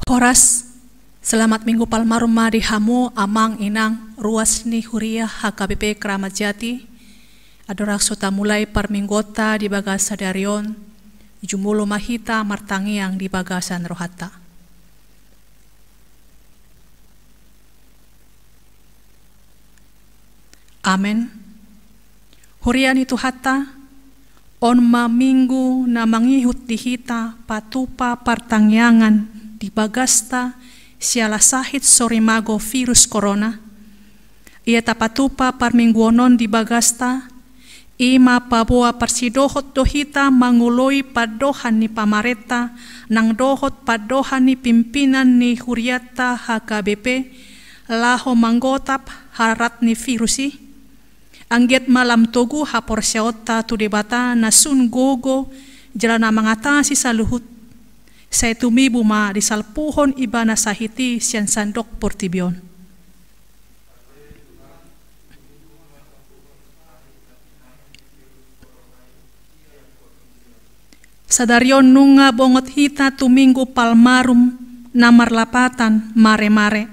Horas, selamat minggu palmarum mari hamu amang inang ruas ni huria HKBP Keramat Jati. Adorak sota mulai parminggota di bagasa darion, jumulo mahita martangiang di bagasan rohata. Amen. Hurian itu hata, onma minggu na mangihut di hita patupa partangyangan di bagasta siala sahit sorimago virus corona. Ia tapatupa parmingguonon di bagasta, ima paboa parsidohot dohita manguloi padohan ni pamareta, nang dohot padohan ni pimpinan ni huriata HKBP, laho manggotap harat ni virusi. Angget malam togu hapor siota tu debata nasun gogo jalana mengatasi saluhut. Saya tumibu ma di salpuhon ibana sahiti sian sandok portibion. Sadarion nunga bongot hita tuminggu palmarum namar lapatan mare-mare.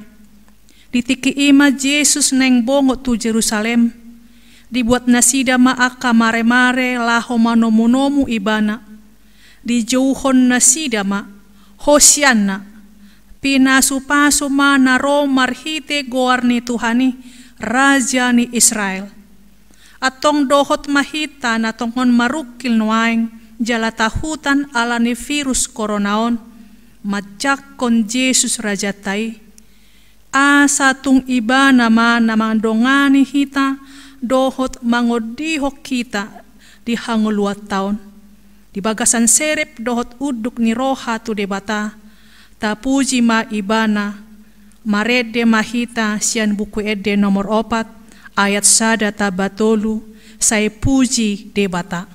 Ditiki ima Yesus neng bongot tu Jerusalem. Dibuat nasida maaka mare-mare laho manomu-nomu ibana. Dijauhon nasida ma hosianna pinasupaso ma naro marhite goarni Tuhani raja ni Israel. Atong dohot mahita na tongon marukil nuaing jalatahutan ala ni virus koronaon majak kon Yesus raja tai. Asa tung iba nama namandongani hita dohot mangodihok kita di hanguluat taon. Di bagasan serep dohot uduk ni roha tu debata, tapuji ma ibana, marede mahita sian buku ede nomor 4, ayat sada tabatolu, saya puji debata.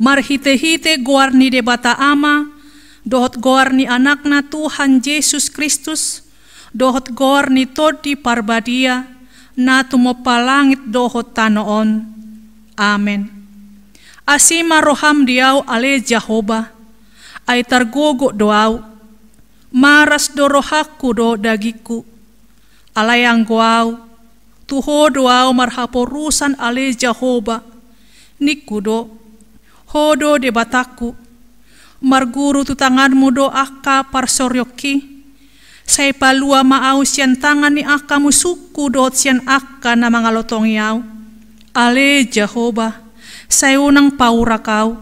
Marhite-hite goarni debata ama, dohot goarni anakna Tuhan Yesus Kristus, dohot goarni todi parbadia, na tumopalangit dohot tanoon. Amen. Asima roham diau ale Jehovah, ay targogo doau, maras do rohaku do dagiku, alayang goau, tuho doau marhaporusan ale Jehovah, nikudo, hodo debataku, marguru tu tanganmu do aka parsoryoki, say palua maau sian tangan ni aka musuku doot sian aka na mga lotong yaw. Ale Jehovah, say unang paura kau,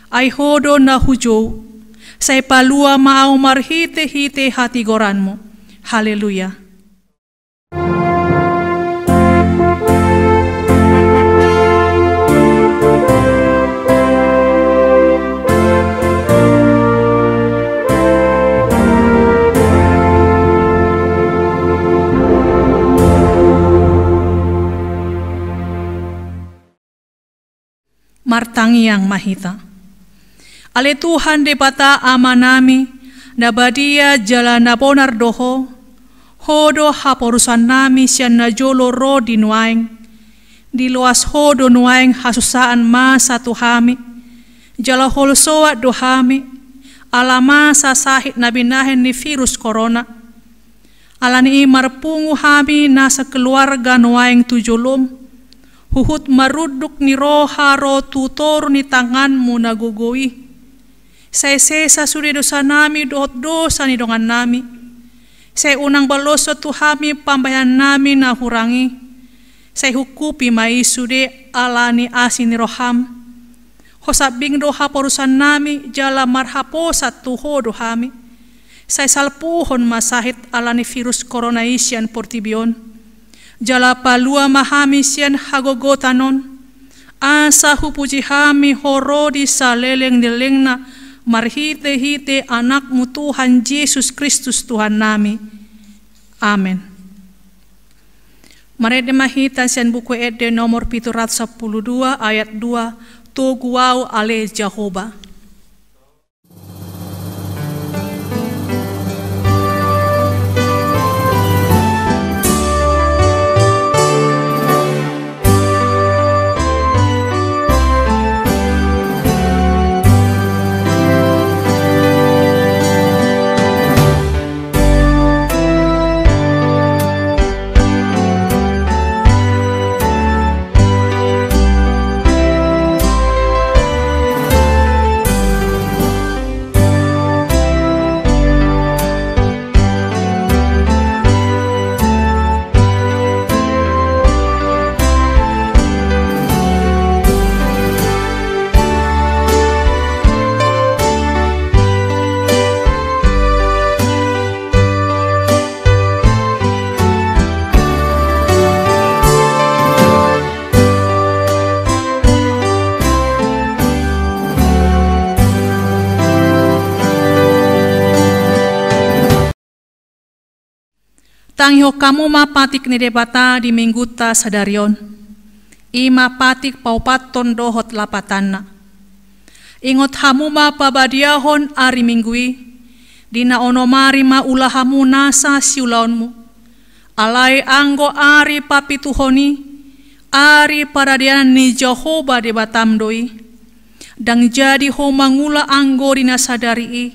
ay hodo na hujo, say palua maau marhite-hite hati goranmu. Haleluya. martangiang mahita. Ale Tuhan de bata ama nami, na badia jala na bonar doho, hodo haporusan nami siya na jolo ro di nuaing, di luas hodo nuaing hasusaan masa tuhami, jala holsoa dohami, ala masa sahit na binahin ni virus corona, ala ni marpungu hami nasa keluarga nuaing tujulum, huhut maruduk ni roha ro tutor ni tanganmu nagugui. Saya sesa suri dosa nami dohot dosa ni dongan nami. Saya unang baloso tuhami pambayan nami na hurangi. Saya hukupi mai sude alani asin roham. Hosabing doha porusan nami jala marhaposa tuho dohami. Saya salpuhon masahit alani virus corona isian portibion. Jala palua mahami sian hagogotanon. Asa hupuji hami horodi saleleng dilengna. Marhite-hite anakmu Tuhan Yesus Kristus Tuhan nami. Amin. Marede mahita sian buku ede nomor 712 ayat 2. Toguau ale Jehovah. Tangyo kamu mapatik ni debata di mingguta sadarion. Ima patik paupaton dohot lapatanna. Ingot hamu mapabadiahon ari minggui. Dina onomari maulahamu nasa siulaonmu. Alai anggo ari papituhoni. Ari paradianan ni Jehovah debatam doi. Dang jadi ho mangula anggo dina sadari.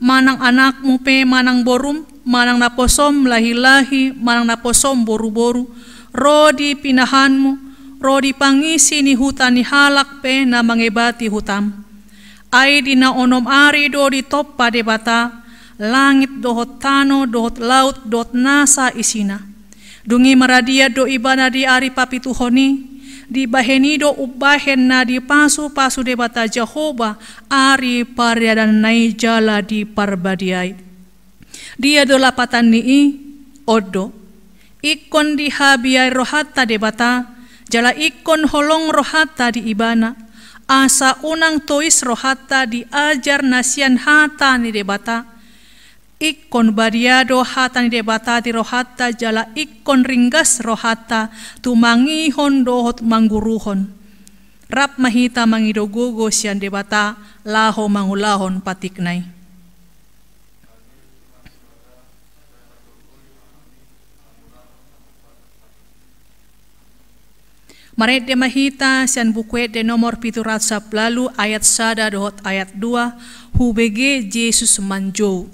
Manang anakmu pe manang borum. Manang naposom lahi-lahi, manang naposom boru-boru, rodi pinahanmu, rodi pangisi ni hutan ni halak pe na mangebati hutam. Ay di na onom ari do di toppa debata, langit dohot tano, dohot laut, dohot nasa isina. Dungi maradia do ibana di ari papituhoni, di baheni do ubahen na di pasu-pasu debata Jehovah, ari pariadan nai jala di parbadiai. Dia do lapatan nii odo ikon di habiai rohata debata jala ikon holong rohata di ibana asa unang tois rohata di ajar nasian hata ni debata ikon badiado hata ni debata di rohata jala ikon ringgas rohata tumangihon dohot mangguruhon rap mahita mangidogogo sian debata laho mangulahon patiknai. Marede mahita sian buku de nomor 710 ayat 1 dohot ayat 2 hubege Yesus manjou.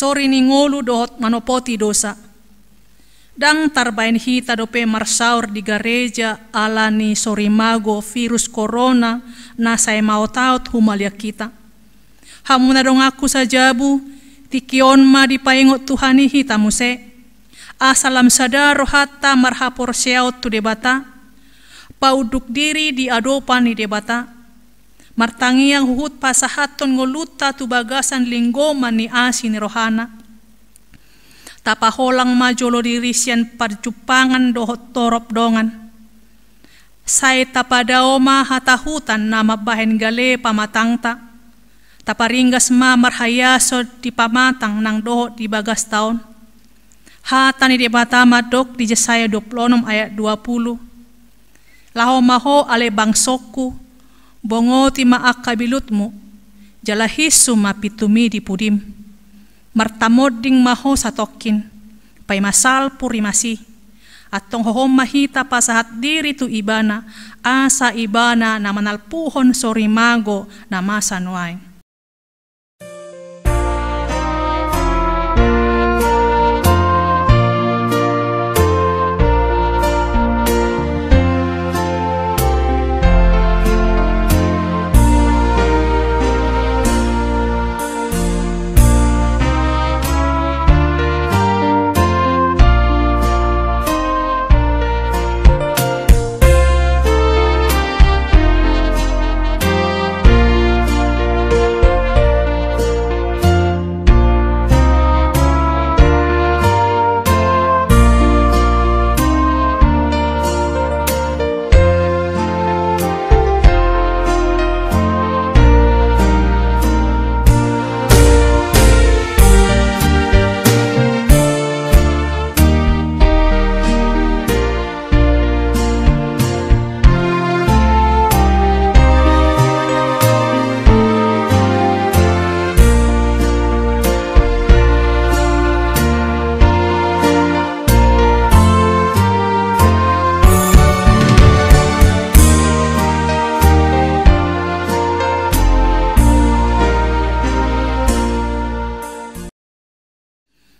sori ni ngolu dohot manopoti dosa. Dang tarbain hita dope marsaur di gereja ala ni sori mago virus corona na say mautaut humalia kita. Hamuna dong aku sajabu tikion ma dipaingot Tuhani hita muse. Asalam sadaro hatta marhapor seaut tu debata. Pauduk diri di adopan ni debata. Martangi yang huhut pasahaton ngoluta tu bagasan linggoman ni asin rohana. Tapaholang majolo dirisian parjupangan dohot torop dongan. Say tapadaoma hatahutan nama bahen gale pamatangta. Taparinggas ma marhayasod di pamatang nang dohot di bagas taon. Hatan ni debata madok di Jesaya 26 ayat 20. Laho maho ale bangsokku. Bongoti maak kabilutmu, jalahisu mapitumi di pudim. Martamoding maho satokin, pay masal puri masih. Atong hohom mahita pasahat diri tu ibana, asa ibana na manalpuhon sori mago na masanway.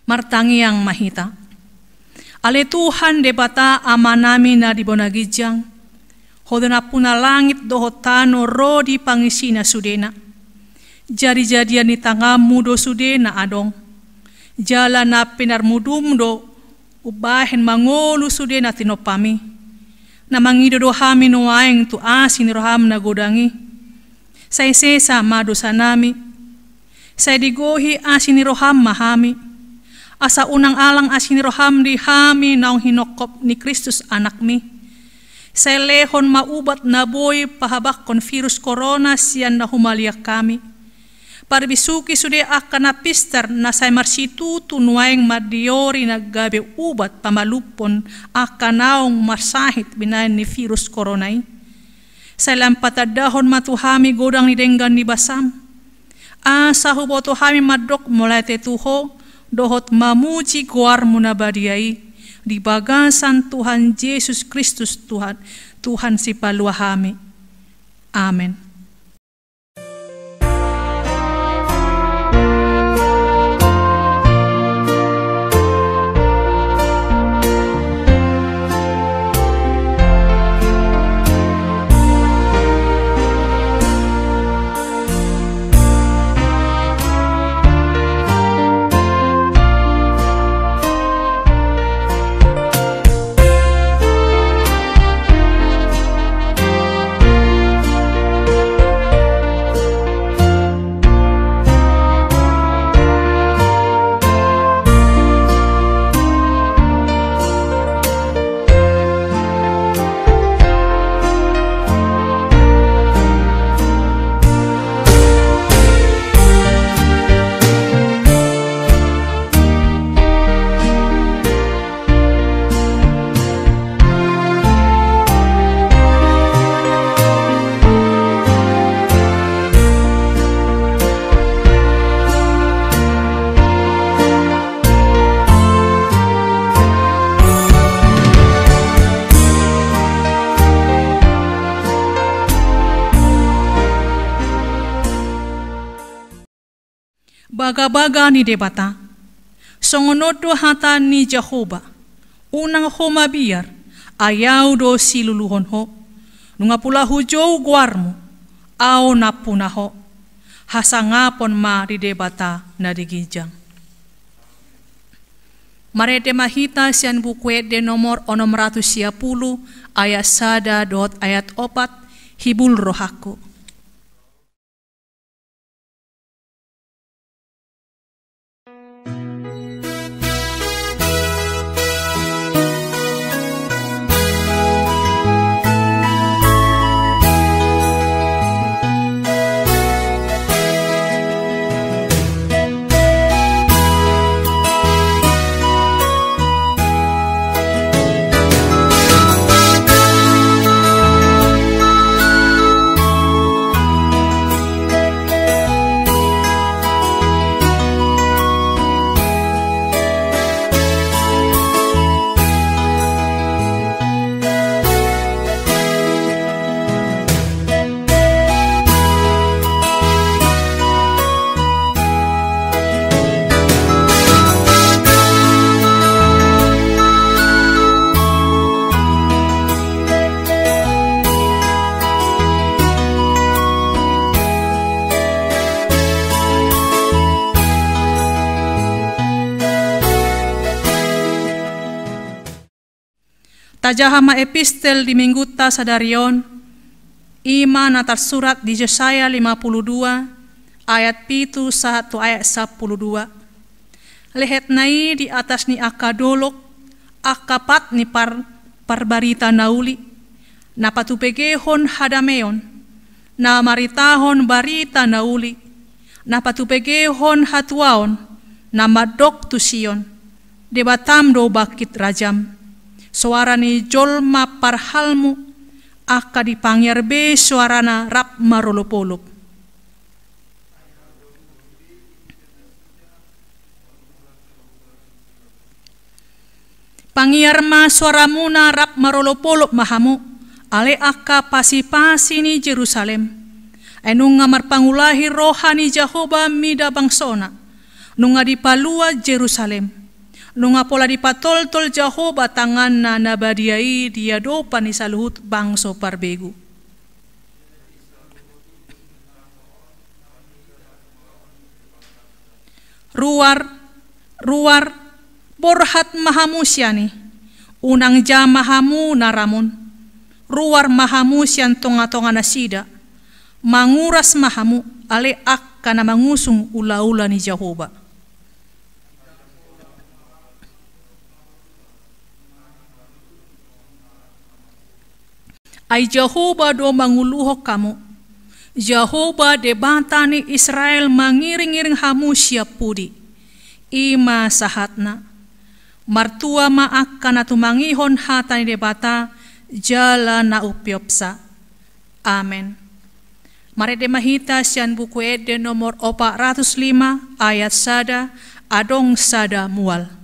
Martangi yang mahita. Ale Tuhan debata amanami na di bonagijang. Hodona puna langit dohotano rodi pangisina sudena. Jari-jadian ni tangamu do sudena adong. Jala na pinarmudum do ubahen mangolu sudena tinopami. Na mangido do hami nuaeng tu asin roham na godangi. Say sesa mado sanami. Say digohi asin roham mahami. Asa unang alang asin roham di hami naong hinokop ni Kristus anak mi. Say lehon maubat na boy pahabak kon virus corona siyan na humaliak kami. Parbisuki sude akan napistar na say marsitu tunuaeng madiori naggabe ubat pamalupon akan naong marsahit binayan ni virus coronay. Say lampatadahon matuhami godang ni denggan ni basam. Asa huboto hami madok mulai tetuho. Dohot mamuji kuar munabadiai di bagasan Tuhan Yesus Kristus Tuhan si paluahami. Amen. Baga-baga ni debata, songonodo hata ni Jehovah, unang ho mabiar, ayaw do siluluhon ho, nunga pula hujou guarmo, ao napuna ho, hasangapon ma ridebata na digijang. Marete mahita sian buku de nomor 610 ayat 1 ayat 4 hibul rohaku. Tajahama epistel di mingguta sadarion, ima natar surat di Yesaya 52, ayat 1 ayat 12. Lehet nai di atas ni akadolok, akapat ni parbarita nauli, napatupegehon hadameon, na maritahon barita nauli, napatupegehon hatuaon, na madok tusion, debatam do bakit rajam. Suara ni jolma parhalmu, aka dipangyarbe suarana rap marolopolop. Pangyarma suaramuna rap marolopolop mahamu, ale aka pasi-pasi ni Jerusalem. Enunga marpangulahi rohani Jehovah mida bangsona, nunga dipalua Jerusalem. Nunga pola dipatol-tol Jehovah tangan na nabadiai dia dopan ni saluhut bangso parbegu. Ruar, borhat mahamusyani, unang jam mahamu naramun, ruar mahamusyan tonga-tonga nasida, manguras mahamu ale akka na mangusung ula-ula ni Jehovah. Ay Jehovah do manguluhok kamu. Jehovah debata ni Israel mangiring-iring hamu siap pudi. Ima sahatna. Martua maakka na tumangihon hata ni debata jala na upiopsa. Amen. Mari demahita sian buku ede nomor 405 ayat 1 adong sada mual.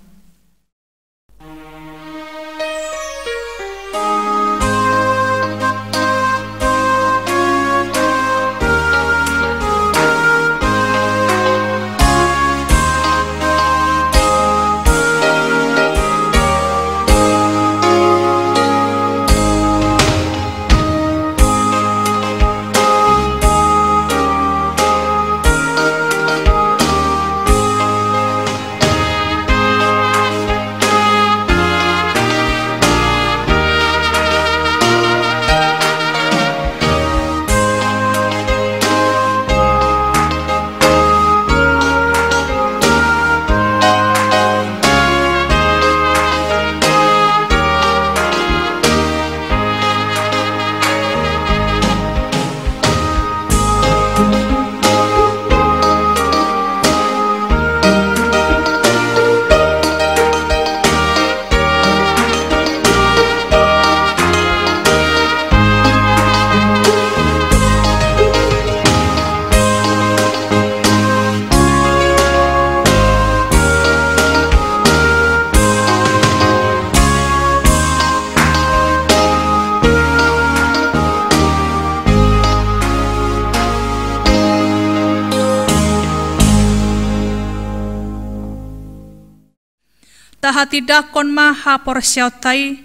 tahati-dakon maha porsiao tai,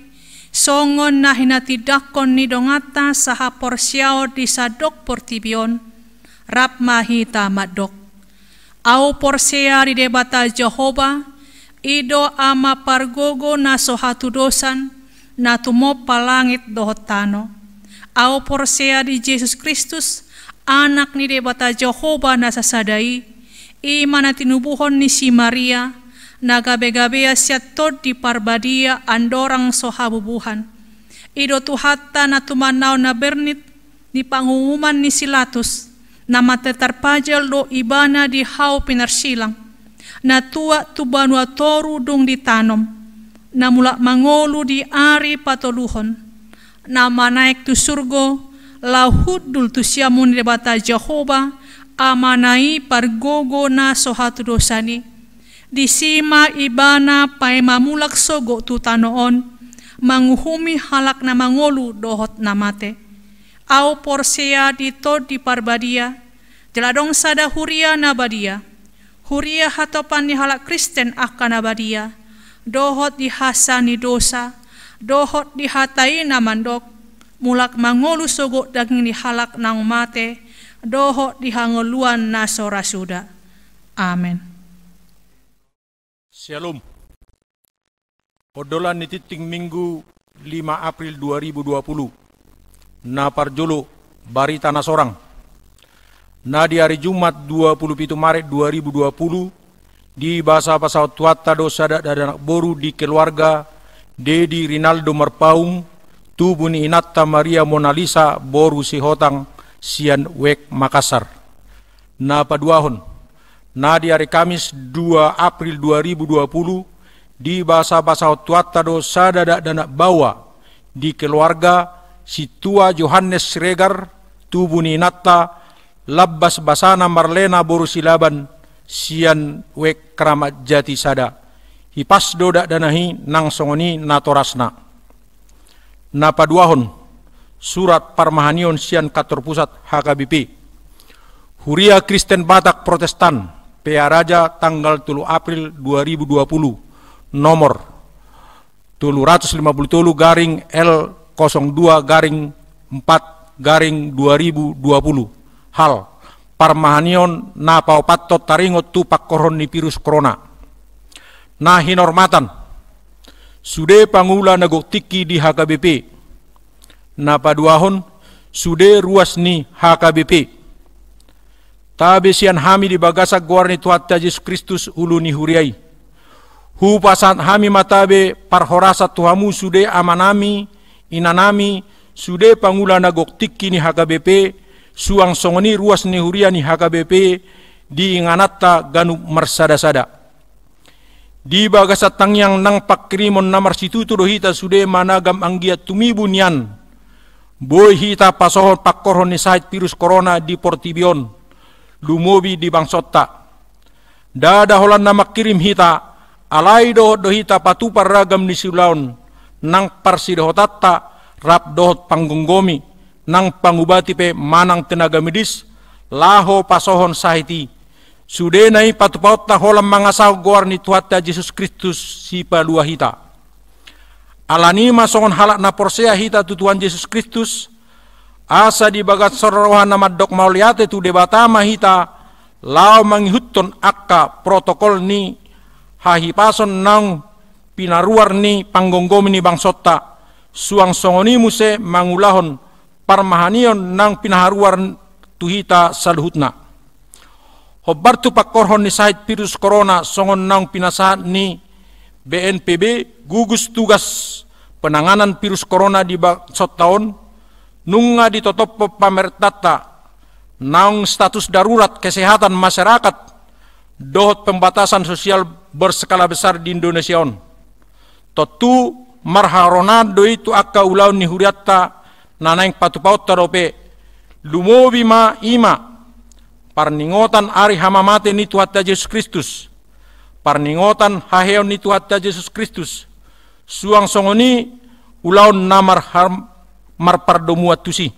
songon na hinati-dakon ni dongata saha porsiao di sadok portibion, rap mahita madok. Au porsea di debata Jehova, ido ama pargogo na sohatu dosan, na tumo palangit dohotano. Au porsea di Yesus Kristus, anak ni debata Jehova na sasadai, ima na tinubuhon ni si Maria, na gabe-gabea siatod di parbadia andorang sohabubuhan. Ido tuhata na tumanaw na bernit, ni pangumuman ni Silatus, na matetarpajal do ibana di hau pinarsilang, na tua tubanua toru dung ditanom, na mula mangolu di ari patoluhon, na manaik tu surgo, lahud dul tu siamun debata Jehova, amanai pargogo na sohatu dosani, disima ibana pai mamulak sogo tu tanoon, manguhumi halak na mangolu dohot na mate. Au porsea ditod di parbadia, jeladong sada huria na badia, huria hatopan ni halak Kristen akan abadia, dohot di hasani dosa, dohot di hatai na mandok, mulak mangolu sogo daging di halak nang mate, dohot di hangoluan na sorasuda. Amen. Shalom. Odolan ni titing Minggu 5 April 2020. Na parjolo barita na sorang. Na di hari Jumat 27 Maret 2020 di bahasa pasal tuata dosa dan anak boru di keluarga Dedi Rinaldo Merpaung tubuh ni Inatta Maria Mona Lisa boru si hotang sian wek Makassar. Na paduahon. Na di hari Kamis 2 April 2020 di bahasa pasal tuata dosa dan anak bawa di keluarga si tua Johannes Regar, tubuh ni Natta, labbas basana Marlena Borusilaban, sian wek Keramat Jati Sada. Hipas dodak danahi nang songoni natorasna. Napaduahon, surat parmahanion sian kantor pusat HKBP. Huria Kristen Batak Protestan, PA Raja tanggal 3 April 2020, nomor 753 garing L 02-4-2020 hal parmahanion na paupatot taringot tupak koron ni virus corona na hinormatan sude pangula nagoktiki di HKBP na paduahon sude ruas ni HKBP tabe sian hami di bagasak guarni tuhatta Yesus Kristus ulu ni huriai hu pasan hami matabe parhorasat tuhamu sude amanami inanami sude pangula nagoktik kini HKBP suang songoni ruas ni huria ni HKBP di inganatta ganu marsada-sada di bagasat tangyang nang pakrimon namar situto do hita sude managam anggiat tumibu nian boy hita pasohon pakkorhon ni sahit virus corona di Portibion lumobi di Bangsotta dada holan namak kirim hita alai do hita patupar ragam ni silaon nang parsidohotatta rap dohot panggunggomi nang pangubati pe manang tenaga medis laho pasohon sahiti sude nai patupaut na holam mangasaw goar ni tuhatta Yesus Kristus si palua hita alani masongon halak na porsea hita tutuan Yesus Kristus asa di bagat sorohan na maddok mauliate tu debatama hita lao mangihutton akka protokol ni hahipason nang pinaruar ni panggonggomi ni Bangsotta suang songoni muse mangulahon parmahanion nang pinaharuar tuhita saluhutna hobbar tu pakkorhon ni sahit virus corona songon nang pinasahan ni BNPB gugus tugas penanganan virus corona di Bangsottaon nunga ditotop pamertata nang status darurat kesehatan masyarakat dohot pembatasan sosial berskala besar di Indonesia on totu marharonado itu akka ulaun ni huriatta nanaing patupaut tarope lumobi ma ima parningotan ari hamamate ni tuhatta Yesus Kristus parningotan haheon ni tuhatta Yesus Kristus suang songoni ulaun namar marpardomuat tusi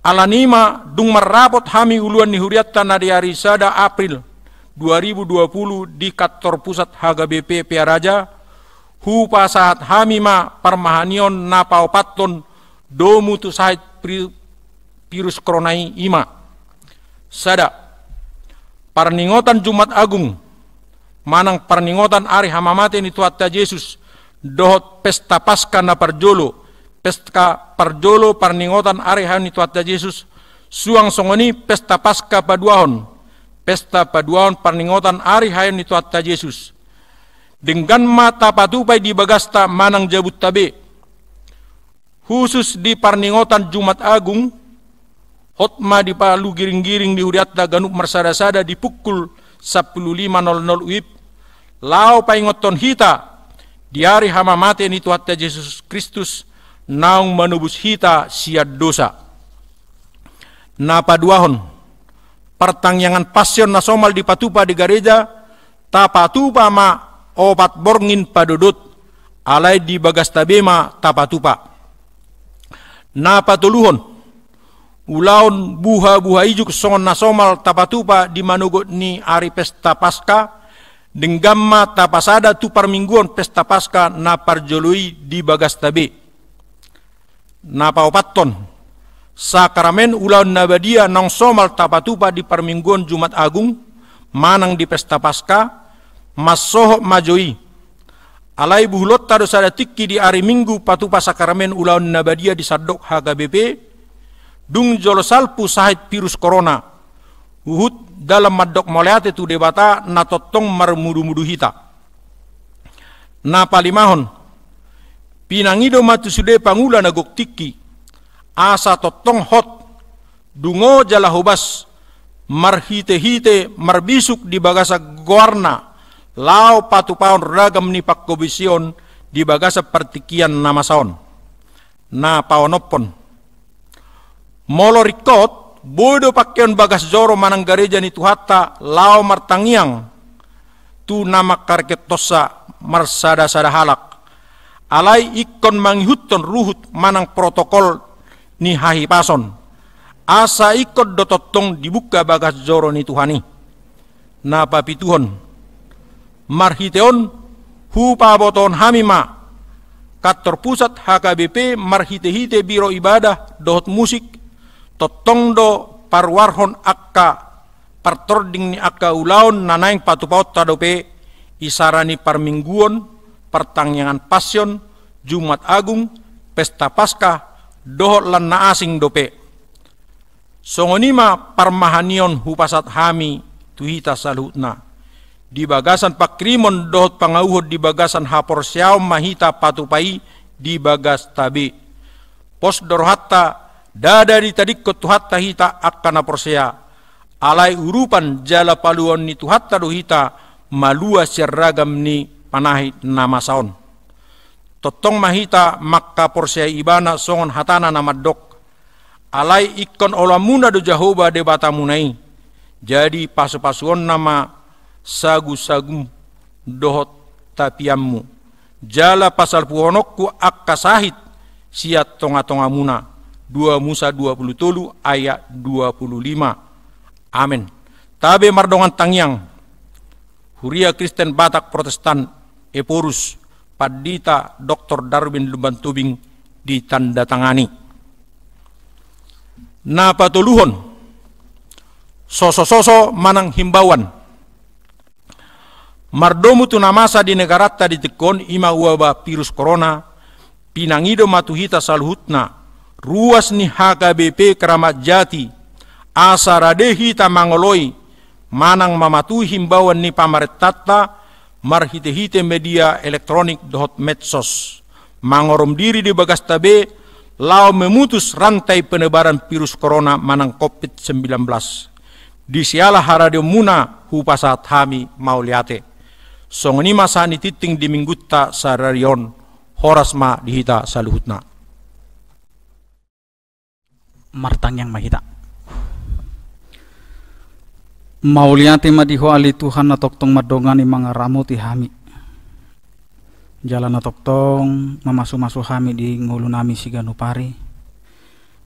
alanima dung marrapot hami uluan ni huriatta na di hari sada April 2020 di kantor pusat HKBP Piaraja, hupa saat hamima parmahanion napao paton domu tu sahit virus koronai ima. Sada, parningotan Jumat Agung, manang parningotan ari hamamate ni Tuhatta Yesus, dohot pesta Paskah na parjolo, pesta parjolo parningotan ari hamamate ni Tuhatta Yesus, suang songoni pesta Paskah paduahon, pesta paduahon parningotan ari hayam ni Tuhatta Yesus. Dengan mata patupai di bagasta manang jabut tabe. Khusus di parningotan Jumat Agung, hotma di palu giring-giring di huriatda ganup marsada-sada di pukul 15.00 WIB. Lao paingoton hita di hari hamamate ni Tuhatta Yesus Kristus naung menubus hita siad dosa. Na paduahon pertangyangan pasion nasomal di patupa di gereja, ta patupa ma opat borngin padudut, alai di bagas tabema ta patupa. Na patuluhon, ulaon buha-buha ijuk songon nasomal ta patupa di manugot ni ari pesta Paskah, denggamma ta pasada tu parmingguan pesta Paskah na parjolui di bagas tabe. Na paopaton, sakramen ulaun nabadia nang somal tapatupa di parmingguan Jumat Agung manang di pesta Paskah masoho majoi alai buhlot tado sada tikki di hari Minggu patupa sakramen ulaun nabadia di sadok HKBP dung jolo salpu sahit virus corona uhut dalam madok moleate tu debata na totong marmudu-mudu hita. Na palimahon pinangido matu sude pangula na gok tikki asa totong hot dungo jala hobas marhite-hite marbisuk di bagasa goarna lao patupaon ragam ni pakkobision di bagasa partikian nama saon na paonopon molo rikot bodo pakkeon bagas joro manang gereja ni Tuhatta lao martangiang tu nama karket tosa marsada-sada halak alai ikon mangihutton ruhut manang protokol ni hahi pason asa ikut dototong dibuka bagas joro ni Tuhani na papituhon marhiteon hupa boton hamima kantor pusat HKBP marhite-hite biro ibadah dohot musik totong do parwarhon akka partording ni akka ulaon nanaing patupaut tadope isarani parmingguon pertangyangan pasion Jumat Agung pesta Paskah dohot lan na asing dope. Songonima parmahanion hupasat hami tuhita salutna. Di bagasan pakrimon dohot pangauhod di bagasan hapor siaw mahita patupai di bagas tabi. Pos dorhatta dada di tadikot tuhatta hita akkana porsea. Alai urupan jala paluan ni tuhatta dohita malua sirragam ni panahit nama saon. Totong mahita makka porsea ibana songon hatana namadok alai ikon olamuna do Jehovah de batamunai jadi pasu-pasuon nama sagu-sagu dohot tapiammu jala pasal puhonokku akka sahit siat tonga-tonga muna 2 Musa 20 ayat 25. Amin. Tabe mardongan tangyang Huria Kristen Batak Protestan Eporus Padita Dr. Darwin Lumban Tubing ditandatangani. Na patuluhon soso-soso manang himbauan mardomu tu namasa di negara di tekon ima wabah virus corona pinangido matuhita saluhutna ruas ni HKBP Keramat Jati asa radehi ta mangoloi manang mamatu himbauan ni pamaretata marhite-hite media elektronik dohot medsos mangorom diri di bagas tabe lao memutus rantai penebaran virus corona manang COVID-19 di siala haradio muna hupasat hami mauliate songoni masa ni titing di minggutta sararion horasma dihita saluhutna martang yang mahita mauliate madiho ali Tuhan na toktong madongani mga ramo ti hami jalan na toktong mamasu-masu hami di ngulu nami si ganupari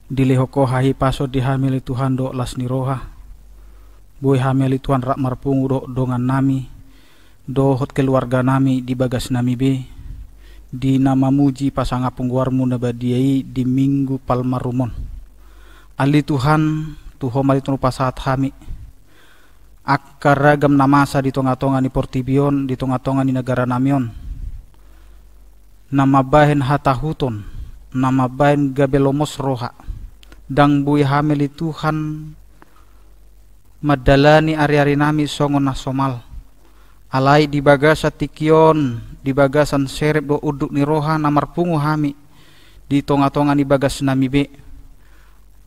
dilihoko hahi paso di hami li Tuhan do las ni roha Boy hami ali Tuhan rak marpungu do dongan nami, dohot keluarga nami di bagas nami be, di nama muji pasanga pungguarmu nabadiai di minggu palmarumon. Ali Tuhan, Tuho mali tunu pasahat hami, akar ragam namasa di tonga-tonga ni Portibion, di tonga-tonga ni negara namion. Nama bahen hatahuton, nama bahen gabelomos roha, dang bui hamili Tuhan madalani ari-ari nami songon nasomal. Alai di bagasa tikion, di bagasan serep do uduk ni roha namar pungu hami, di tonga-tonga ni bagas nami be,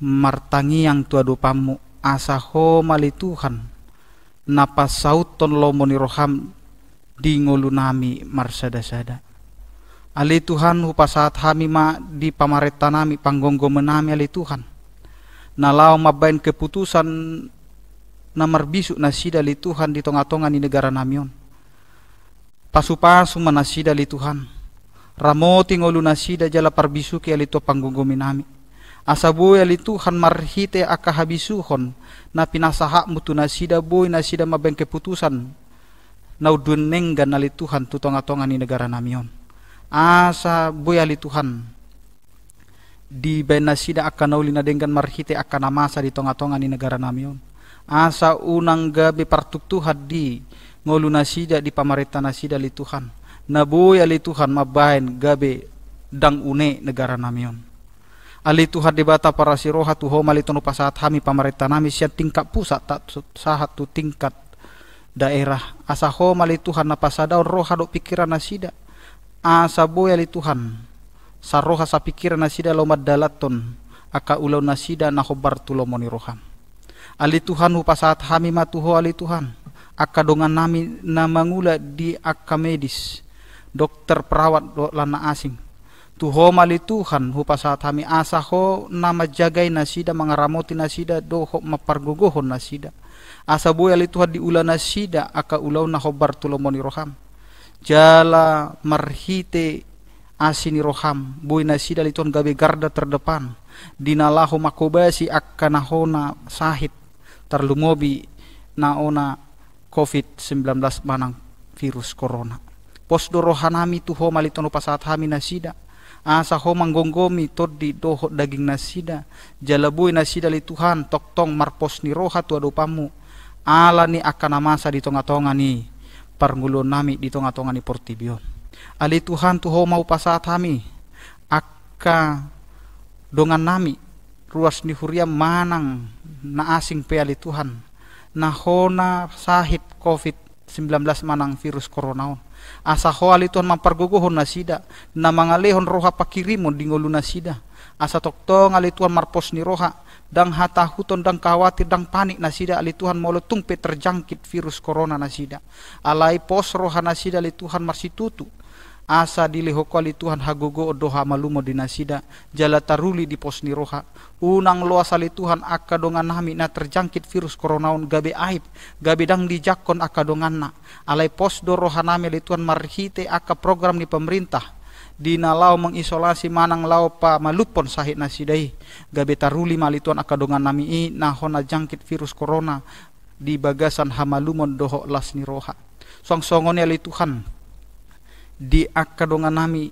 martangi yang tua dopamu asa ho mali Tuhan, napa sauton lomo ni roham di ngolu nami marsada-sada. Ali Tuhan hupasaat hami ma di pamareta nami panggonggo menami ali Tuhan. Nalau mabain keputusan namar bisu nasida li Tuhan di tonga-tonga ni negara namion. Pasu-pasu manasida li Tuhan. Ramoti ngolu nasida jala parbisu ki ali to panggonggo menami. Asaboy ali Tuhan marhite aka habisuhon na pinasaha mutu nasida boy nasida mabain keputusan. Naudunenggan ali Tuhan tu tonga-tonga ni negara namion. Asa boy ali Tuhan di benasida akan naulina dengan marhite akan namasa di tonga-tonga ni negara namion. Asa unang gabi partuk Tuhan di ngolu nasida di pamarita nasida li Tuhan. Naboy ali Tuhan mabain gabe dang une negara namion. Ali Tuhan debata para siroha tuho mali tunu pasahat hami pamarita nami siya tingkat pusat tak sahat tu tingkat daerah. Asa ho mali Tuhan napasadaw roha do pikiran nasida. Asa boy ali Tuhan saroha sa pikiran nasida lomad dalaton aka ulaw nasida na hobar tulomo ni roham. Ali Tuhan hupasahat hami matuho ali Tuhan aka dongan nami na mangula di aka medis dokter perawat do lana asing. Tuho mali Tuhan hupasahat hami asa ho nama jagay nasida mangaramoti nasida do ho mapargugohon nasida. Asa boy ali Tuhan di ula nasida aka ulaw na hobar tulomo ni roham. Jala marhite asini roham boy nasida li Tuhan gabe garda terdepan dinalahu makobasi akkanahona sahid terlumobi naona COVID-19 manang virus corona. Posdo rohanami tuho malitono pasaat hami nasida asa ho manggonggomi todi doho daging nasida jalaboy nasida li Tuhan toktong marpos ni roha tu adopamu ala ni akanamasa di tonga-tonga ni parngulon nami di tonga-tonga ni Portibion. Ali Tuhan tuho mau pasaat hami akka dongan nami ruas ni huriam manang na asing pe ali Tuhan na hona sahid COVID-19 manang virus corona. Asa ho ali Tuhan mamparguguhon nasida na mangalehon roha pakirimon di ngolu nasida. Asa toktong ali Tuhan marpos ni roha dang hatahuton dang khawatir dang panik nasida ali Tuhan molotung pe terjangkit virus corona nasida. Alai pos roha nasida ali Tuhan marsitutu. Asa dilihoko ali Tuhan hagogo doha malumo di nasida jala taruli di pos ni roha unang loas ali Tuhan aka dongan nami na terjangkit virus coronaun gabe aib gabe dang dijakon aka dongan na alai pos do roha nami ali Tuhan marhite aka program ni pemerintah dina lau mengisolasi manang lau pa malupon sahid nasidai gabe taruli mali Tuhan aka dongan nami i na hona jangkit virus corona di bagasan hamalumon doho las ni roha song-songon ali Tuhan di akadongan nami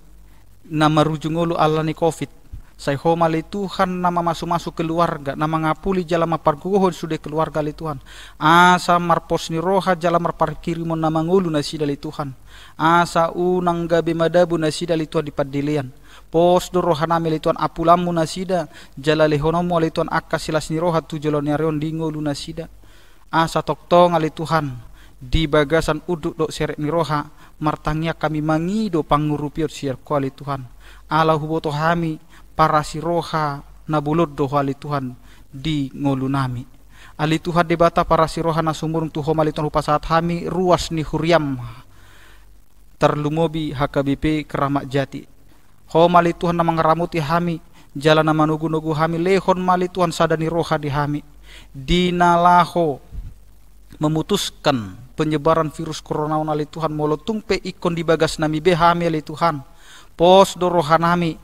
nama rujungulu Allah ni COVID say homali Tuhan nama masuk-masuk keluarga nama ngapuli jala maparguhon sudah keluarga li Tuhan asa marpos ni roha jala marparkirimon nama ngulu nasida li Tuhan asa unang gabi madabu nasida li Tuhan di padilian pos do roha nami li Tuhan apulamu nasida jala lehonomu li Tuhan akka silas ni roha tu jalon nyarion di ngulu nasida asa toktong ali Tuhan di bagasan uduk do seret ni roha martangnya kami mangido pangurupiot siar kuali Tuhan ala huboto hami para siroha nabulod do hali Tuhan di ngolu nami ali Tuhan debata para siroha na sumurung tuho maliton hupasaat hami ruas ni huriam terlumobi HKBP Keramat Jati ho mali Tuhan na mangaramuti hami jalan na manugu-nugu hami lehon mali Tuhan sadani roha di hami dinalaho memutuskan penyebaran virus corona ali Tuhan molotung pe ikon di bagas nami behami ali Tuhan pos do roha nami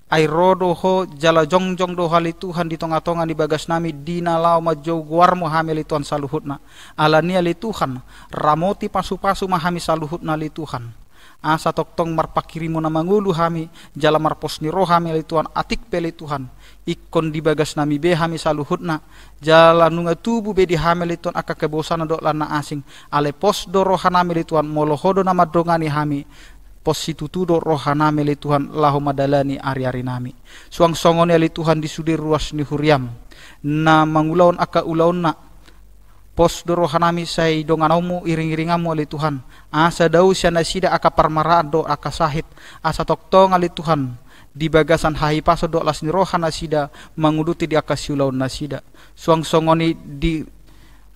Airodo ho jala jongjong do hali Tuhan di tonga-tonga di bagas nami dina lau majau guarmo hamili Tuhan saluhutna. Alania li Tuhan ramoti pasu-pasu mahami saluhutna li Tuhan. Asa toktong marpakirimu na mangulu hami jala marpos ni roh hami li Tuhan atik peli Tuhan. Ikon di bagas nami be hami saluhutna jala nunga tubu be di hami li Tuhan aka kebosana do lana asing. Ale pos do roh hanami li Tuhan molohodo nama dongani hami. Positutudo rohanami li Tuhan lahu madalani ari-ari nami. Suang songone li Tuhan disudir ruas ni huriam. Na mangulaon aka ulaon na. Pos do rohanami say donganaumu iring-iringamu li Tuhan. Asa dau siya nasida aka parmaraan do aka sahit. Asa toktong ali Tuhan. Di bagasan hahi paso do las ni rohan nasida. Manguduti di aka siulaon nasida. Suang songone di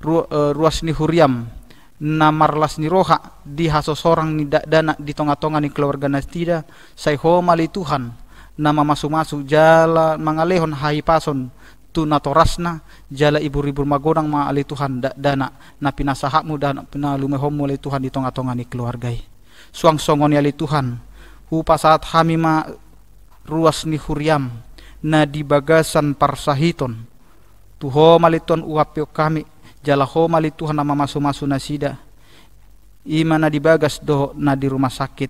ruas ni huriam. Na marlas ni roha di haso sorang ni dana di tonga-tonga ni keluarga nasida say homa li Tuhan nama masu-masu jala mangalehon hai pason tu natorasna jala ibu-ibu magodang ma ali Tuhan dana na pinasahakmu dan pinalumehommu li Tuhan di tonga-tonga ni keluargai suang songon ali Tuhan hupa saat hami ma ruas ni huriam na di bagasan parsahiton tu homa li Tuhan uapio kami jala homa li Tuhan nama masu-masu nasida imana di bagas do na di rumah sakit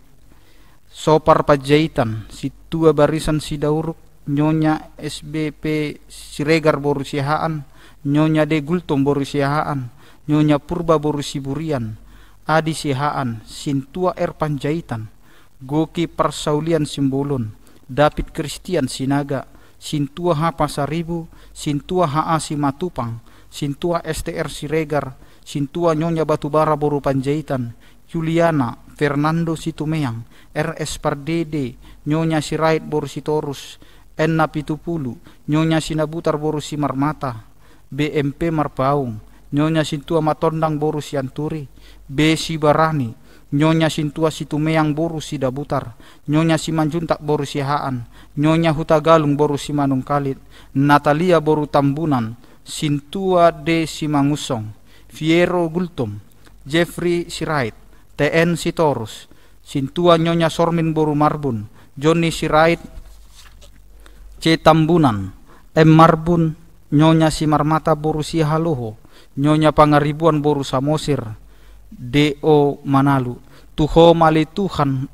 sopar pajaitan si tua barisan si dauruk nyonya SBP Siregar boru sihaan nyonya de Gultom boru sihaan nyonya Purba boru siburian adi sihaan sintua Panjaitan Goki Persaulian Simbolon David Christian Sinaga sintua ha Pasaribu sintua ha Simatupang sintua STR Siregar, sintua Nyonya Batubara boru Panjaitan, Juliana, Fernando Situmeang, RS Pardede, Nyonya Sirait boru Sitorus, Enna Pitupulu, Nyonya Sinabutar boru Simarmata, BMP Marpaung, Nyonya Sintua Matondang boru Sianturi, B Sibarani, Nyonya Sintua Situmeang boru Sidabutar, Nyonya Simanjuntak boru Sihaan, Nyonya Hutagalung boru Simanung Kalit, Natalia boru Tambunan, Sintua de Simangusong, Fiero Gultom, Jeffrey Sirait, TN Sitorus, Sintua Nyonya Sormin boru Marbun, Johnny Sirait, C Tambunan, M Marbun, Nyonya Simarmata boru Sihaloho, Nyonya Pangaribuan boru Samosir, DO Manalu, Tuho mali Tuhan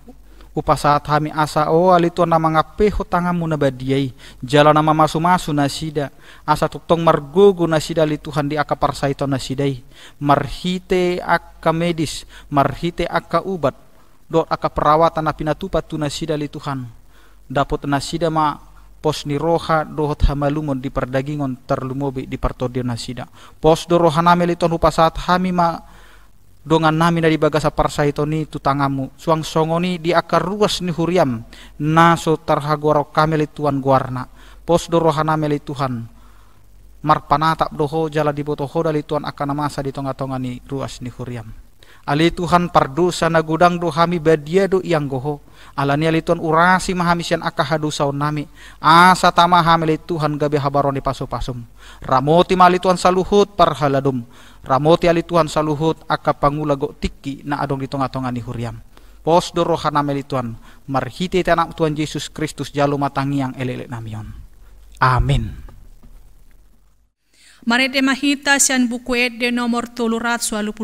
upasaat hami asa alito na mga peho tangamu na badiay jala nama masu-masu nasida asa tuktong margogo nasida li Tuhan di akaparsaito nasiday marhite akka medis marhite akka ubat do akka perawatan na pinatupat tu nasida li Tuhan dapot nasida ma pos ni roha dohot hamalumon di perdagingon terlumobi di partodio nasida pos do roha nami li Tuhan upasaat hami ma dongan nami dari bagasa parsaitoni tutangamu suang songoni di akar ruas ni huriam naso tarhagoro kameli tuan guarna pos dorohana meli Tuhan marpanatap doho jala di botoho dali Tuhan akan masa di tonga-tonga ni ruas ni huriam ali Tuhan pardosa na gudang do hami badia do yang goho alani ali Tuhan urasi mahamisian akahadu saun nami asa tama hameli Tuhan gabe habaron di paso-pasum ramoti mali Tuhan saluhut parhaladum ramoti ali Tuhan saluhut aka pangulago tiki na adong di tonga-tonga ni huriam pos do rohana meli Tuhan marhite tanak Tuhan Yesus Kristus jalu matangi yang elele namion amin. Mari mahita sian buku Ede nomor 325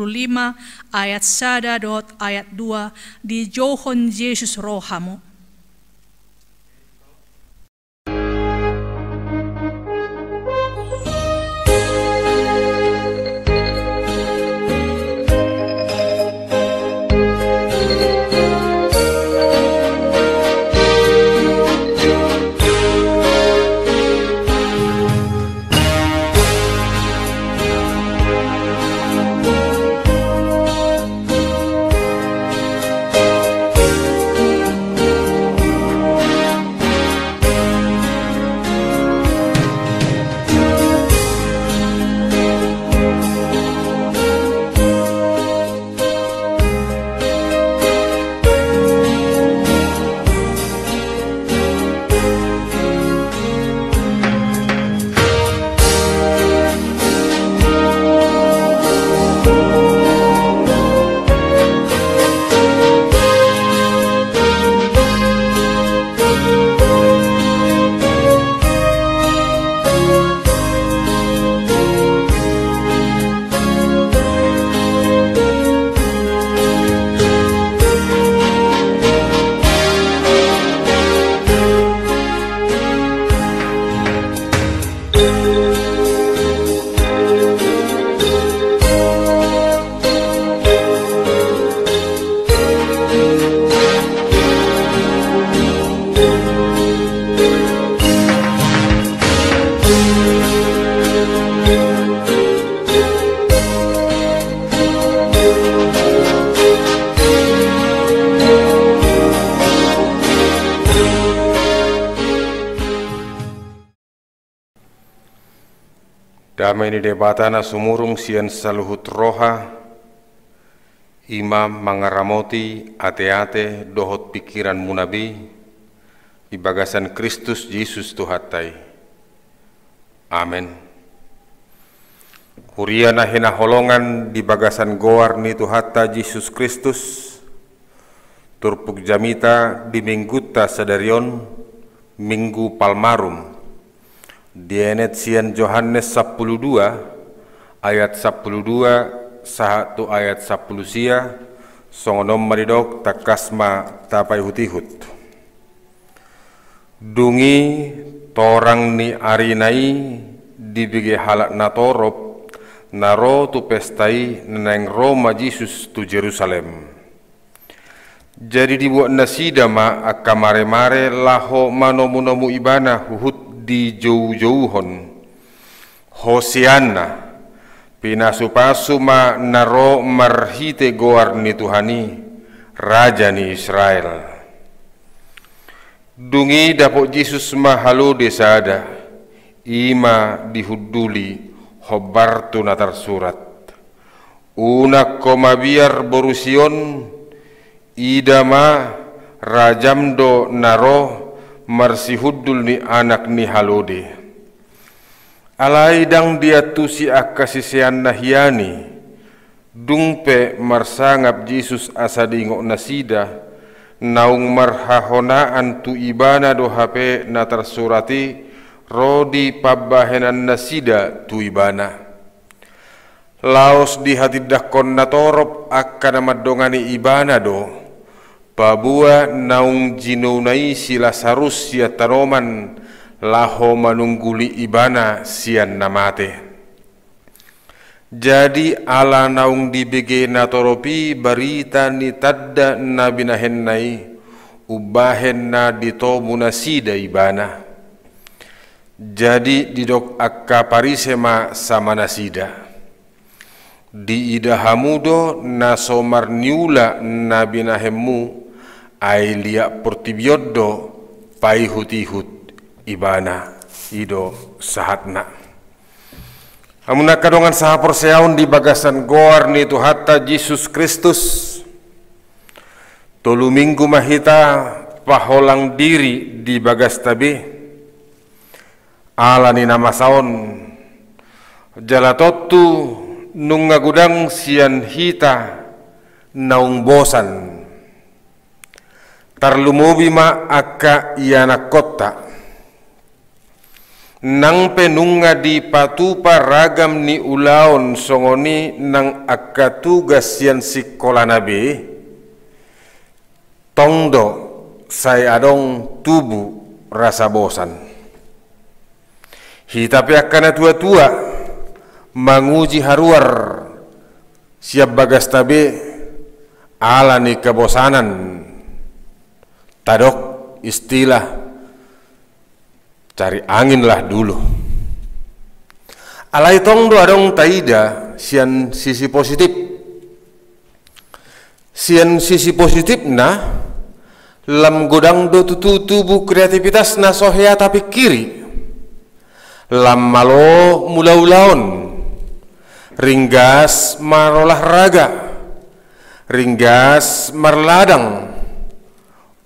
ayat 1 dot ayat 2 di Johon Yesus rohamu. Damai ni debatana sumurung sian saluhut roha, imam mangaramoti ate-ate dohot pikiran munabi, ibagasan Kristus Yesus Tuhatai. Amen. Huriana hina holongan di bagasan goar ni Tuhata Yesus Kristus, turpuk jamita di mingguta sadarion Minggu Palmarum, dienet sian Yohanes 12 ayat 12 sahatu ayat 10 sia songonom maridok takasma tapai hutihut. Dungi torang ni arinai dibigi halak natorop naro tu pestai neneng Roma Yesus tu Jerusalem. Jadi dibuat nasida ma akamare-mare laho manomu-nomu ibana huhut di jauh-jauhon. Hosianna pinasupasu ma naro marhite goar ni Tuhani Raja ni Israel. Dungi dapok Yesus ma halo desada ima dihuduli hobartu natar surat. Una koma biar borusion idama rajamdo naro marsihudul ni anak ni halode. Alaidang dia tusi akasisian nahiani dungpe marsangap Yesus asadingok nasida naung marhahonaan tu ibana do hape natar surati rodi pabahenan nasida tu ibana. Laos di hati dakon natorop akan madongani ibana do pabua naung jinunai sila sarus sia tanoman laho manungguli ibana sian namate. Jadi ala naung dibege natoropi barita ni tadda nabinahen nai ubahen na ditomu nasida ibana. Jadi didok akka parisema sama nasida. Di idahamudo nasomar niula nabinahemu ay liya portibiyoddo paihut-ihut ibana ido sahatna. Amuna kadongan saha porseaun di bagasan goar ni Tuhata Yesus Kristus. Tolu minggu mahita paholang diri di bagas tabi. Ala ni nama saon jalatotu nunga gudang sian hita naung bosan. Tarlumubi ma akka iana kota. Nang penunga di patupa ragam ni ulaon songoni nang akka tugas sian sikola nabi. Tongdo saya adong tubu rasa bosan. Hitapi akkana tua-tua manguji haruar siap bagas tabe ala ni kebosanan. Tadok istilah cari angin lah dulu. Alai tongdo adong taida sian sisi positif. Sian sisi positif na lam godang do tubuh kreativitas na sohea tapi kiri. Lam malo mula-ulaon ringgas marolah raga, ringgas marladang,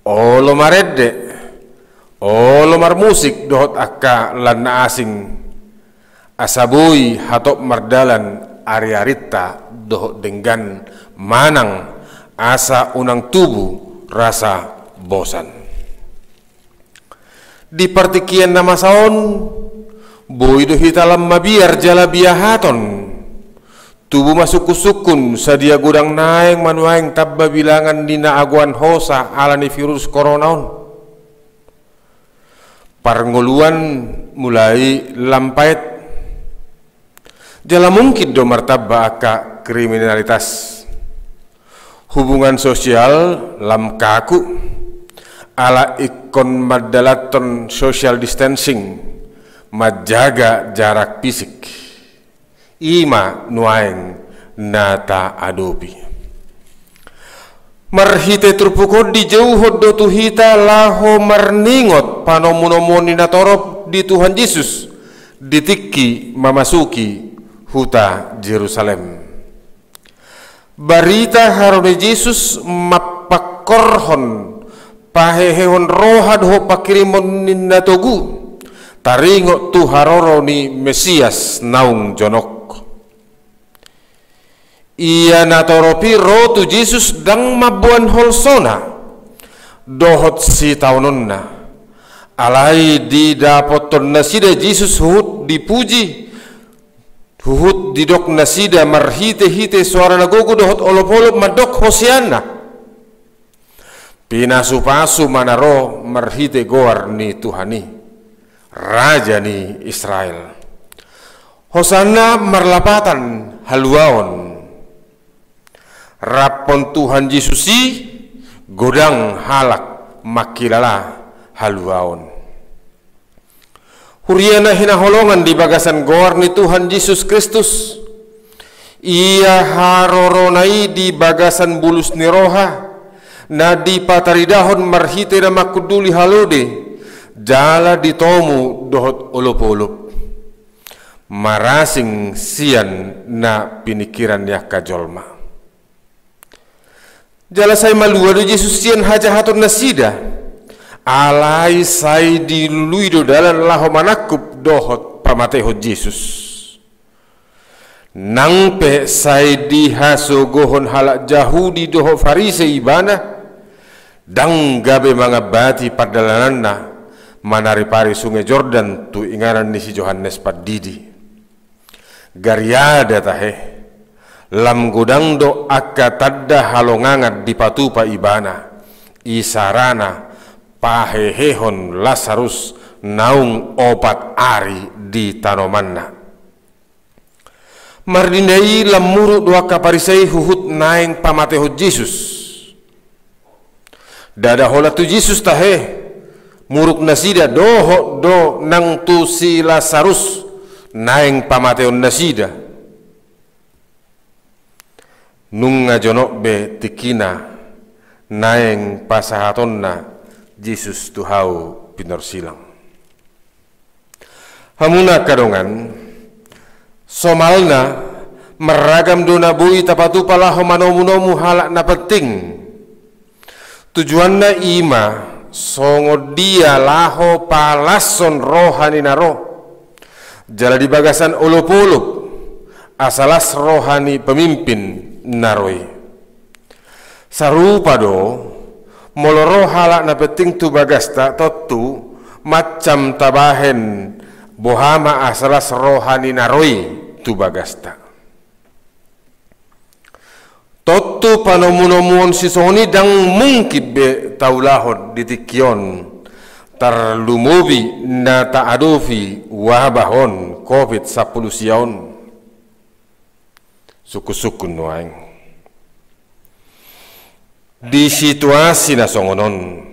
olo maredde, olo marmusik dohot akka lana asing, asabui hatop mardalan ari-arita dohot denggan manang asa unang tubuh rasa bosan. Di partikian nama saon boido hitalam mabiar jala biahaton. Tubuh masuk kusukun sadia gudang naeng manuaeng tabba bilangan dina aguan hosa ala ni virus koronaon. Parngoluan mulai lampait. Jala mungkin do martabba aka kriminalitas. Hubungan sosial lam kaku ala ikon madalaton social distancing. Majaga jarak fisik ima nuaeng nata adopi marhite turpukod di jauh do tuhita laho marningot panomunomoni natorop di Tuhan Yesus ditiki memasuki huta Jerusalem. Barita harone Yesus mapakorhon pahehehon rohad ho pakirimon ninatogu taringo tu haroro ni Mesias naung jonok. Ia natoropi rotu Yesus dang mabuan holsona dohot si taunonna alai di dapoton nasida Yesus hut dipuji huhut didok nasida marhite-hite suara nagogo dohot olop-olop madok hosiana pinasupasu manaro marhite goar ni Tuhani Raja ni Israel. Hosana marlapatan haluaon rapon Tuhan Yesusi godang halak makilala haluaon. Huriana hinaholongan di bagasan goar ni Tuhan Yesus Kristus. Ia haroronai di bagasan bulus ni roha na di pataridahon marhite na makuduli halode jala ditomu dohot olop-olop marasing sian na pinikiran ya kajolma. Jala say malua do Yesus sian hajahaton nasida alai say diluido dalan laho manakup dohot pamateho Yesus nang pe say dihaso gohon halak Jahudi doho Farise ibana dang gabe mga bati padalananna manaripari sungai Jordan tu ingaran ni si Yohanes Padidi garyada tahe lam godang do akatadda halongangat di patupa ibana isarana pahehehon Lazarus naung opat ari di tanomanna. Mardinai lamuru dua kaparisai huhut naeng pamateho Yesus. Dada hola tu Yesus tahe muruk nasida doho do nang tu si Lazarus naeng pamateo nasida. Nunga jonok be tikina naeng pasahatonna Yesus tuhau pinorsilang. Hamuna kadongan somalna meragam dona bui tapatu palaho manomu-nomu halak na penting. Tujuanna ima songo dia laho palason rohani naro jala di bagasan olop-olop asalas rohani pemimpin naroi. Sarupa do moloro halak na penting tu bagasta totu macam tabahen bohama asalas rohani naroi tu bagasta. Totu panomunomuon sisoni dang mungkib be taulahon ditikyon tarlumubi na taadofi wabahon COVID-10 siyaon suku-sukun nuaing. Di situasi na songonon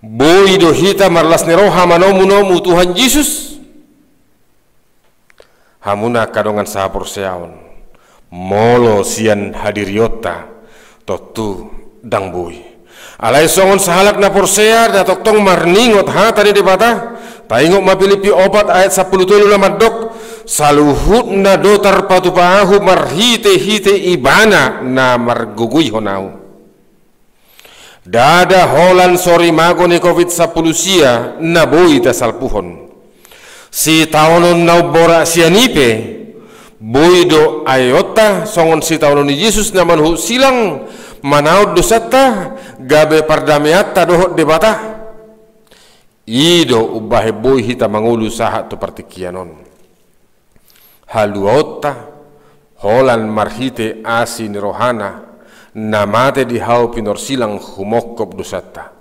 boy do hita marlas ni roha manomu-nomu Tuhan Yesus hamuna kadongan sapor seaon molo sian hadiriota totu dang boy alai songon sahalak na porsea da toktong marningot ha tadi debata taingok mapilipi obat ayat 10 na madok saluhut na dotar patupahu marhite-hite ibana na margugui honau. Dada holan sori mago ni COVID-10 sia na boy tasalpuhon. Si taonon na bora sianipe boy do ayota songon si taonon ni Yesus na manhu silang manaud dosata gabe pardamiata dohot debata. Ido ubahe boy hita mangulu sahat to partikianon. Haluota holan marhite asin rohana namate di hau pinorsilang humokop dosata.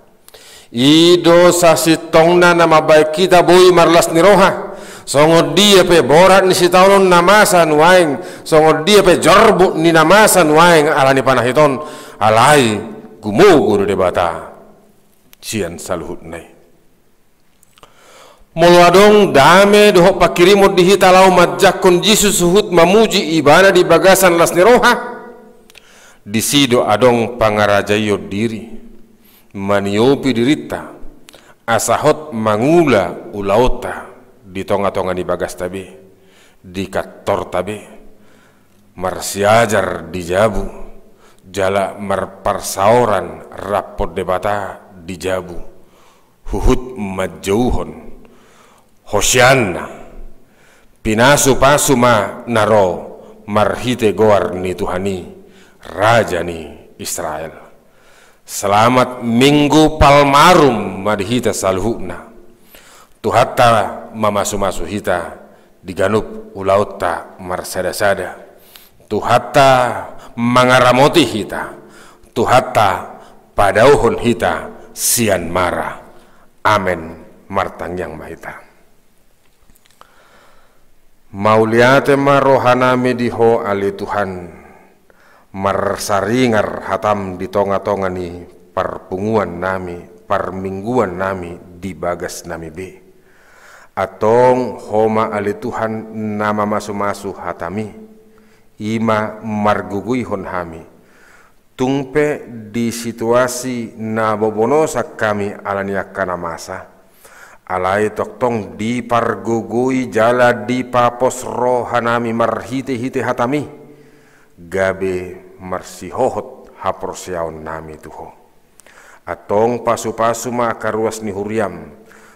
Ido sasitongna nama baik kita boy marlas ni roha. Songo dia pe borat ni sitaunon namasan waing. Songo dia pe jorbu ni namasan waing alani panahiton alai gumugu debata. Sian saluhut nai. Molo adong dame doho pakirimot dihitalau majakon Yesus suhut mamuji ibana di bagasan las ni roha. Disido adong pangarajayo diri maniopi dirita asahot mangula ulaota di tonga-tonga ni bagas tabe, di kantor tabe, marsiajar di jabu, jala marparsauran rapot debata di jabu, huhut majauhon, hosyanna, pinasu pasuma naro, marhite goar ni Tuhani, Raja ni Israel. Selamat Minggu Palmarum madhita salhukna. Tuhatta mamasu-masu hita diganup ulauta marsada-sada. Tuhatta mangaramoti hita. Tuhatta padauhon hita sian mara. Amen martang yang mahita. Mauliate marohanami diho ali Tuhan. Marsaringar hatam di tonga-tonga ni parpunguan nami, parmingguan nami di bagas nami be. Atong homa ali Tuhan nama masu-masu hatami, ima marguguihon hami. Tungpe di situasi na bobonosak kami alaniak kana masa. Alai toktong di pargugui jala di papos rohanami marhite-hite hatami. Gabe marsihohot haprosyaon nami tuho. Atong pasu-pasu ma karuas ni huriam,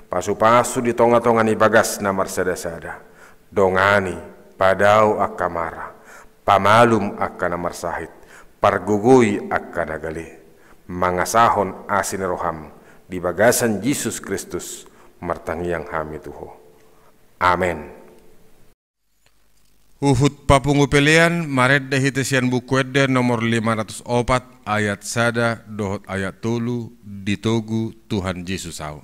pasu-pasu di tonga-tonga ni bagas na marsada-sada. Dongani padau akamara, pamalum akana marsahit, pargugui akana gali. Mangasahon asin roham di bagasan Yesus Kristus martangiang hami tuho. Amen. Uhut papungu pelian maret dahitesian buku ede nomor 504 ayat sada dohot ayat tolu ditogu Tuhan Yesus au.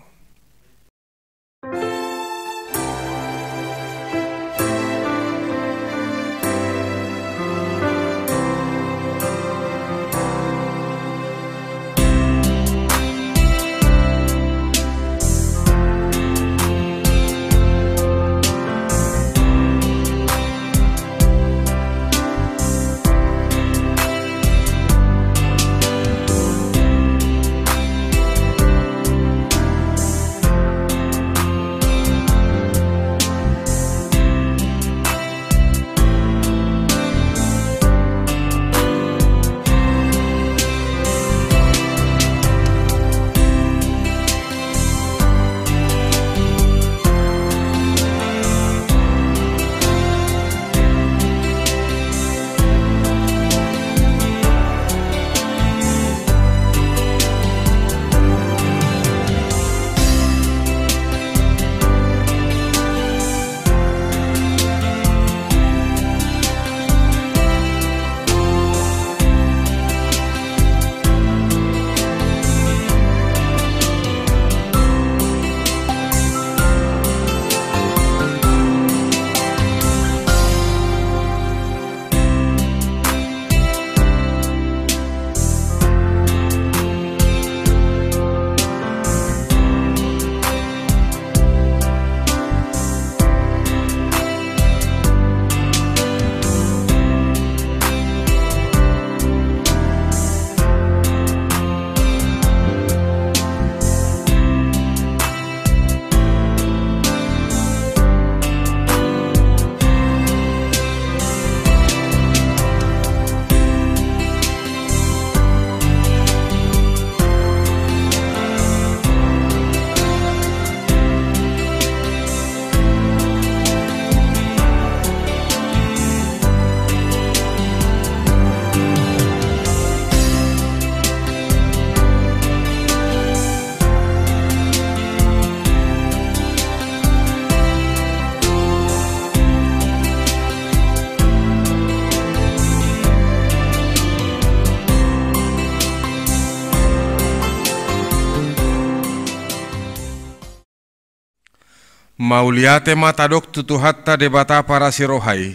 Mauliate matadok tutuhatta debata para sirohai.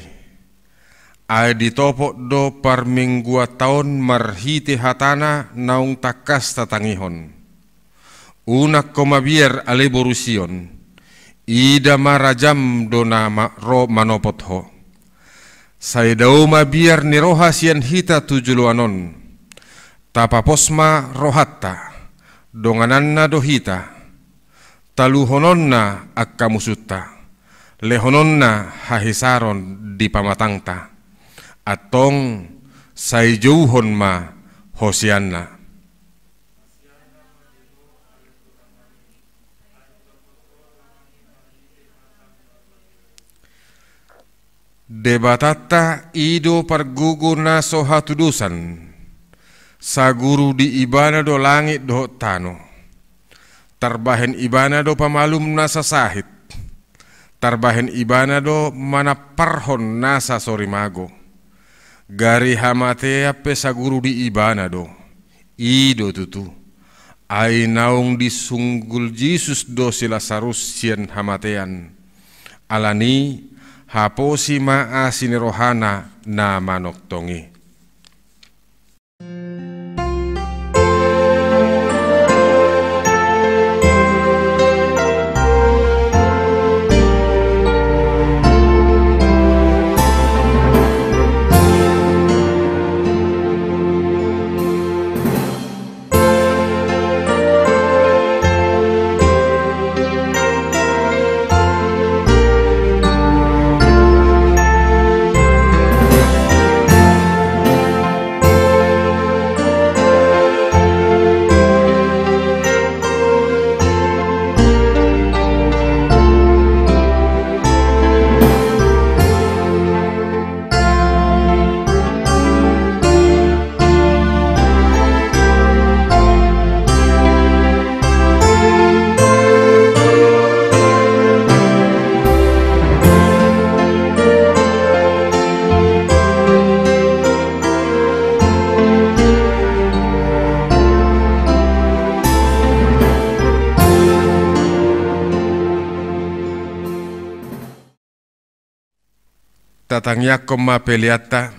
Ay ditopok do parminggua taon marhiti hatana naung takas tatangihon. Unak komabier ale borusion. Ida marajam do nama ro manopotho. Saidau mabiar ni roha sian hita tujuluanon. Tapaposma rohatta. Dongananna do hita. Taluhononna akka musutta, lehononna hahisaron di pamatangta, atong sayjuhon ma hosianna. Debatata ido pargugu na sohatudusan, sa guru di ibana do langit do tano, tarbahen ibana do pamalum nasa sahit, tarbahen ibana do manaparhon nasa sorimago, gari hamatea pe sa guru di ibana do, ido tutu, ay naung disunggul Jesus do sila sarusyan hamatean, alani haposi maa sinirohana na manoktongi. Tatangyak koma peliata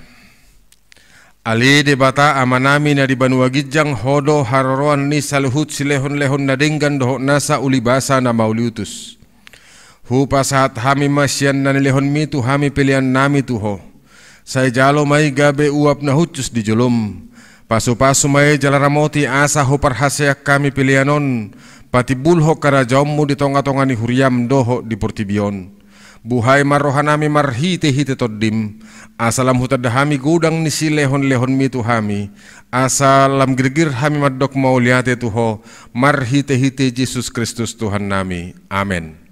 ali debata amanami na di Banua Gijang hodo haroroan ni saluhut silehon-lehon na denggan doho nasa ulibasa na mauliutus. Hupa saat hami masyan na nilehon mitu hami pilihan nami tuho. Say jalo may gabe uap na hutus di julum. Pasu-pasu may jalaramoti asa hupar hasyak kami pilihanon. Pati bulho karajommu di tonga-tonga ni huriam doho di portibion. Buhay marohanami marhite-hite toddim, asalam hutadahami gudang ni silehon-lehon mitu hami, asalam girgir hami maddok mauliate tuho, marhite-hite Yesus Kristus Tuhan nami. Amen.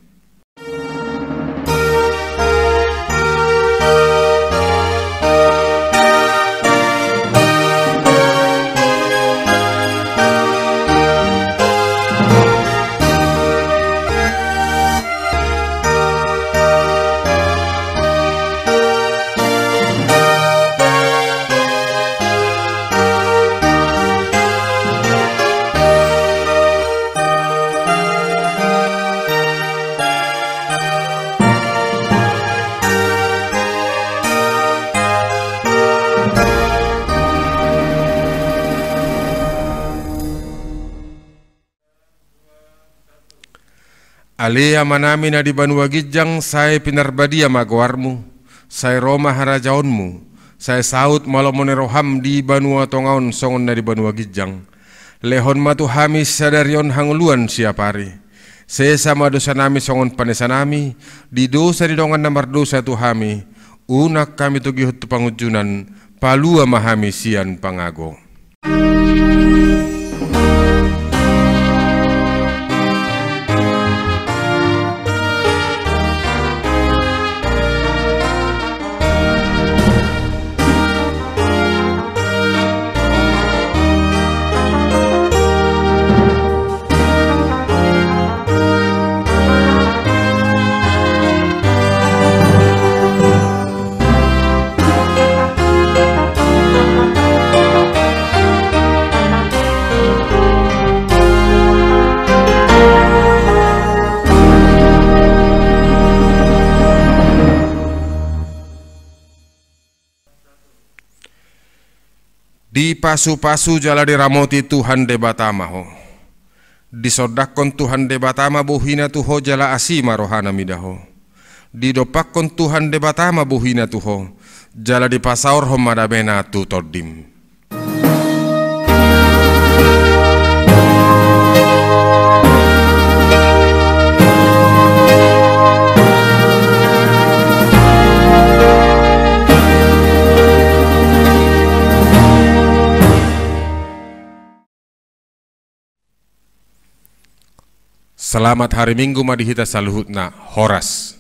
Alea manami na di Banua Gijang, saya pinarbadia magawarmu, saya Roma harajaonmu, saya saut malamone roham di Banua Tongaon songon na di Banua Gijang. Lehon matu hami sadarion hanguluan siapari. Saya sama dosa nami songon panesa nami, di dosa di dongan namar dosa tu hami, unak kami tugihut tu pangujunan, palua mahami sian pangago. Di pasu-pasu jala diramoti Tuhan debatama ho. Disodakon Tuhan debatama buhina tuho jala asima rohana midaho. Didopakon Tuhan debatama buhina tuho jala dipasaur ho madabena tu toddim. Selamat hari Minggu madihita saluhutna Horas.